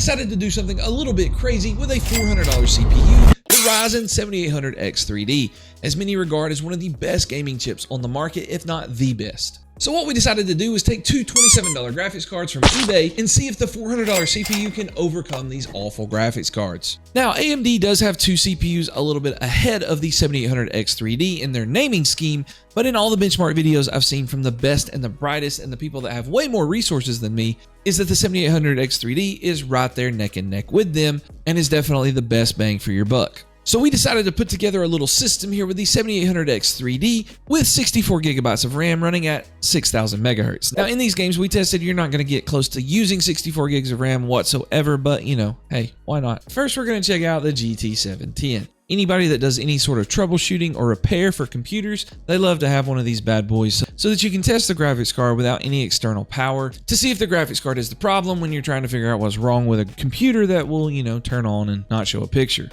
decided to do something a little bit crazy with a $400 CPU, the Ryzen 7800X 3D, as many regard as one of the best gaming chips on the market, if not the best. So what we decided to do was take two $27 graphics cards from eBay and see if the $400 CPU can overcome these awful graphics cards. Now, AMD does have two CPUs a little bit ahead of the 7800X 3D in their naming scheme, but in all the benchmark videos I've seen from the best and the brightest and the people that have way more resources than me, is that the 7800X 3D is right there neck and neck with them and is definitely the best bang for your buck. So we decided to put together a little system here with the 7800X 3D with 64 gigabytes of RAM running at 6000 megahertz. Now in these games we tested, you're not going to get close to using 64 gigs of RAM whatsoever, but you know, hey, why not? First we're going to check out the GT710. Anybody that does any sort of troubleshooting or repair for computers, they love to have one of these bad boys so that you can test the graphics card without any external power to see if the graphics card is the problem when you're trying to figure out what's wrong with a computer that will, you know, turn on and not show a picture.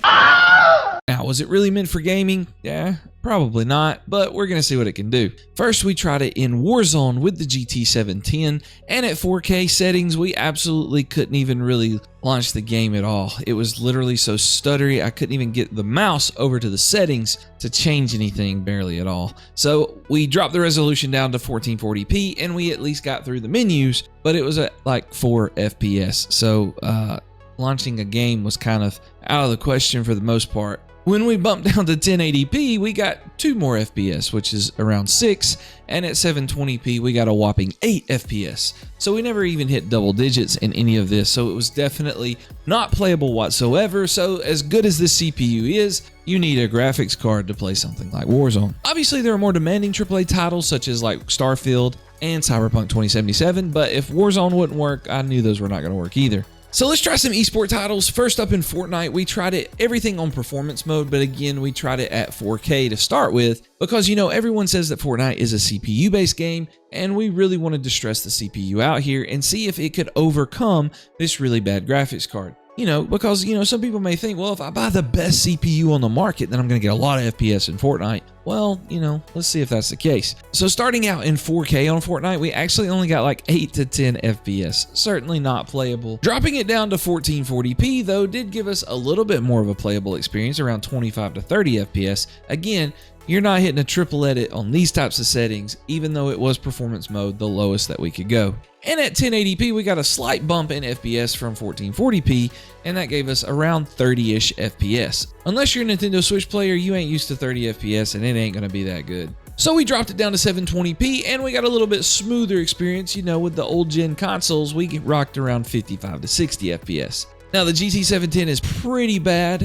Now, was it really meant for gaming? Yeah, probably not, but we're going to see what it can do. First, we tried it in Warzone with the GT710, and at 4K settings, we absolutely couldn't even really launch the game at all. It was literally so stuttery, I couldn't even get the mouse over to the settings to change anything barely at all. So we dropped the resolution down to 1440p, and we at least got through the menus, but it was at like 4 FPS. So launching a game was kind of out of the question for the most part. When we bumped down to 1080p, we got 2 more FPS, which is around 6, and at 720p, we got a whopping 8 FPS. So we never even hit double digits in any of this, so it was definitely not playable whatsoever. So as good as this CPU is, you need a graphics card to play something like Warzone. Obviously, there are more demanding AAA titles such as like Starfield and Cyberpunk 2077, but if Warzone wouldn't work, I knew those were not going to work either. So let's try some esport titles. First up in Fortnite, we tried it everything on performance mode, but again, we tried it at 4K to start with because, you know, everyone says that Fortnite is a CPU-based game, and we really wanted to stress the CPU out here and see if it could overcome this really bad graphics card. You know, because, you know, some people may think, well, if I buy the best CPU on the market, then I'm going to get a lot of FPS in Fortnite. Well, you know, let's see if that's the case. So starting out in 4K on Fortnite, we actually only got like 8 to 10 FPS. Certainly not playable. Dropping it down to 1440p, though, did give us a little bit more of a playable experience, around 25 to 30 FPS. Again, you're not hitting a triple edit on these types of settings, even though it was performance mode, the lowest that we could go. And at 1080p, we got a slight bump in FPS from 1440p, and that gave us around 30-ish FPS. Unless you're a Nintendo Switch player, you ain't used to 30 FPS, and it ain't gonna be that good. So we dropped it down to 720p, and we got a little bit smoother experience. You know, with the old gen consoles, we rocked around 55 to 60 FPS. Now, the GT710 is pretty bad,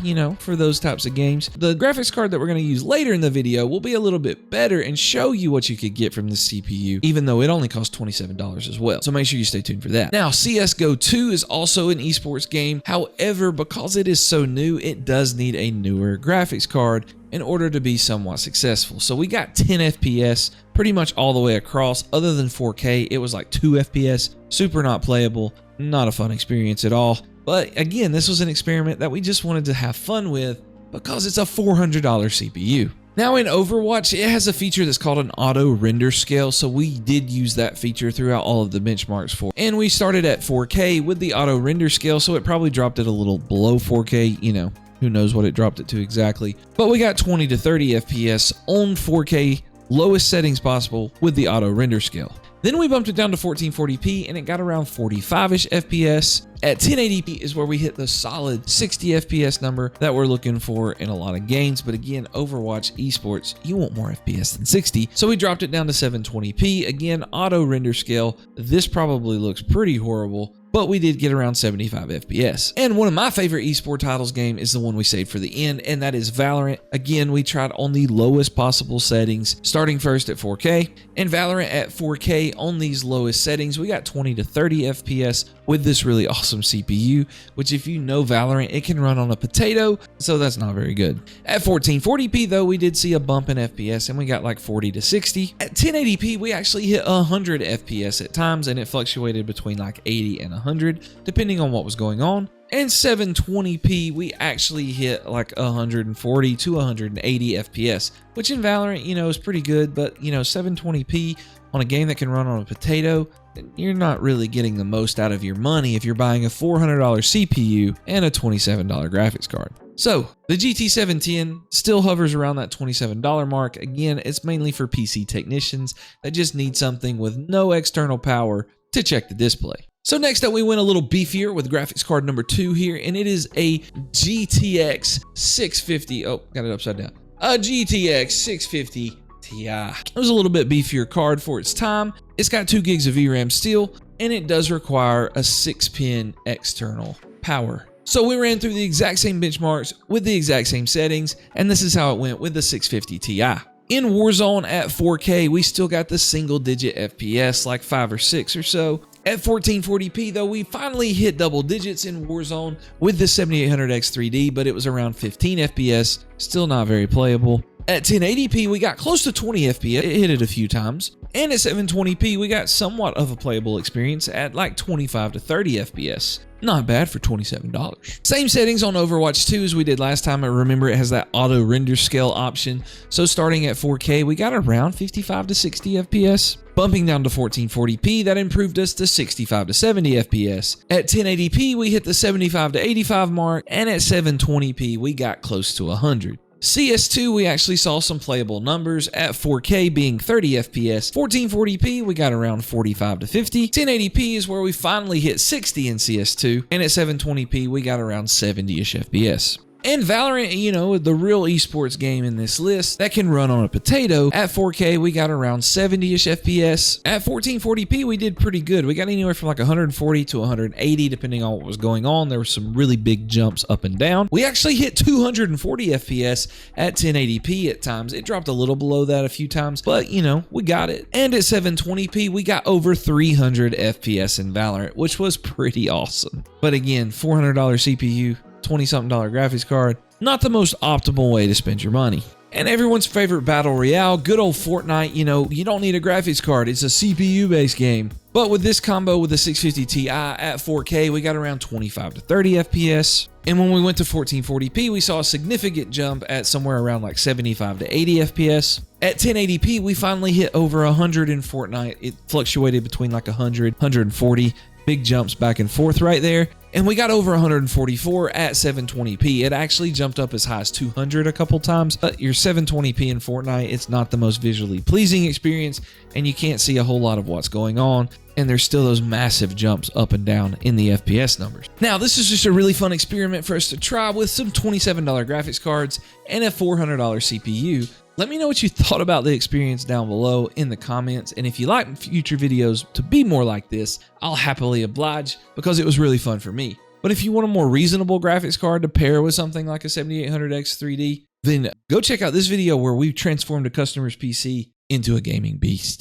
you know, for those types of games. The graphics card that we're going to use later in the video will be a little bit better and show you what you could get from this CPU, even though it only costs $27 as well. So make sure you stay tuned for that. Now, CSGO 2 is also an esports game. However, because it is so new, it does need a newer graphics card in order to be somewhat successful. So we got 10 FPS pretty much all the way across. Other than 4K, it was like 2 FPS, super not playable. Not a fun experience at all. But again, this was an experiment that we just wanted to have fun with because it's a $400 CPU. Now in Overwatch, it has a feature that's called an auto render scale. So we did use that feature throughout all of the benchmarks for. And we started at 4K with the auto render scale. So it probably dropped it a little below 4K, you know, who knows what it dropped it to exactly. But we got 20 to 30 FPS on 4K, lowest settings possible with the auto render scale. Then we bumped it down to 1440p and it got around 45-ish FPS. At 1080p is where we hit the solid 60 FPS number that we're looking for in a lot of games. But again, Overwatch esports, you want more FPS than 60. So we dropped it down to 720p. Again, auto render scale. This probably looks pretty horrible, but we did get around 75 FPS. And one of my favorite esport titles game is the one we saved for the end, and that is Valorant. Again, we tried on the lowest possible settings, starting first at 4K, and Valorant at 4K on these lowest settings, we got 20 to 30 FPS with this really awesome CPU, which if you know Valorant, it can run on a potato, so that's not very good. At 1440p though, we did see a bump in FPS and we got like 40 to 60. At 1080p, we actually hit 100 FPS at times, and it fluctuated between like 80 and 100, depending on what was going on. And 720p, we actually hit like 140 to 180 FPS, which in Valorant, you know, is pretty good, but you know, 720p on a game that can run on a potato, then you're not really getting the most out of your money if you're buying a $400 CPU and a $27 graphics card. So the GT 710 still hovers around that $27 mark. Again, it's mainly for PC technicians that just need something with no external power to check the display. So next up, we went a little beefier with graphics card number 2 here, and it is a GTX 650. Oh, got it upside down. A GTX 650 Ti. It was a little bit beefier card for its time. It's got 2 gigs of VRAM still, and it does require a 6-pin external power. So we ran through the exact same benchmarks with the exact same settings, and this is how it went with the 650 Ti. In Warzone at 4K, we still got the single-digit FPS, like 5 or 6 or so. At 1440p, though, we finally hit double digits in Warzone with the 7800X3D, but it was around 15 FPS, still not very playable. At 1080p, we got close to 20 FPS, it hit it a few times. And at 720p, we got somewhat of a playable experience at like 25 to 30 FPS. Not bad for $27. Same settings on Overwatch 2 as we did last time. I remember it has that auto render scale option. So starting at 4K, we got around 55 to 60 FPS. Bumping down to 1440p, that improved us to 65 to 70 FPS. At 1080p, we hit the 75 to 85 mark, and at 720p, we got close to 100. CS2, we actually saw some playable numbers at 4K being 30 FPS. 1440p, we got around 45 to 50. 1080p is where we finally hit 60 in CS2. And at 720p, we got around 70-ish FPS. And Valorant, you know, the real esports game in this list that can run on a potato. At 4K, we got around 70-ish FPS. At 1440p, we did pretty good. We got anywhere from like 140 to 180, depending on what was going on. There were some really big jumps up and down. We actually hit 240 FPS at 1080p at times. It dropped a little below that a few times, but you know, we got it. And at 720p, we got over 300 FPS in Valorant, which was pretty awesome. But again, $400 CPU, $20-something graphics card, not the most optimal way to spend your money. And everyone's favorite battle royale, good old Fortnite, you know, you don't need a graphics card, it's a CPU-based game. But with this combo with the 650 Ti at 4K, we got around 25 to 30 FPS. And when we went to 1440p, we saw a significant jump at somewhere around like 75 to 80 FPS. At 1080p, we finally hit over 100 in Fortnite. It fluctuated between like 100, 140, big jumps back and forth right there. And we got over 144 at 720p. It actually jumped up as high as 200 a couple times, but your 720p in Fortnite, it's not the most visually pleasing experience, and you can't see a whole lot of what's going on, and there's still those massive jumps up and down in the FPS numbers. Now, this is just a really fun experiment for us to try with some $27 graphics cards and a $400 CPU. Let me know what you thought about the experience down below in the comments, and if you like future videos to be more like this, I'll happily oblige because it was really fun for me. But if you want a more reasonable graphics card to pair with something like a 7800X3D, then go check out this video where we've transformed a customer's PC into a gaming beast.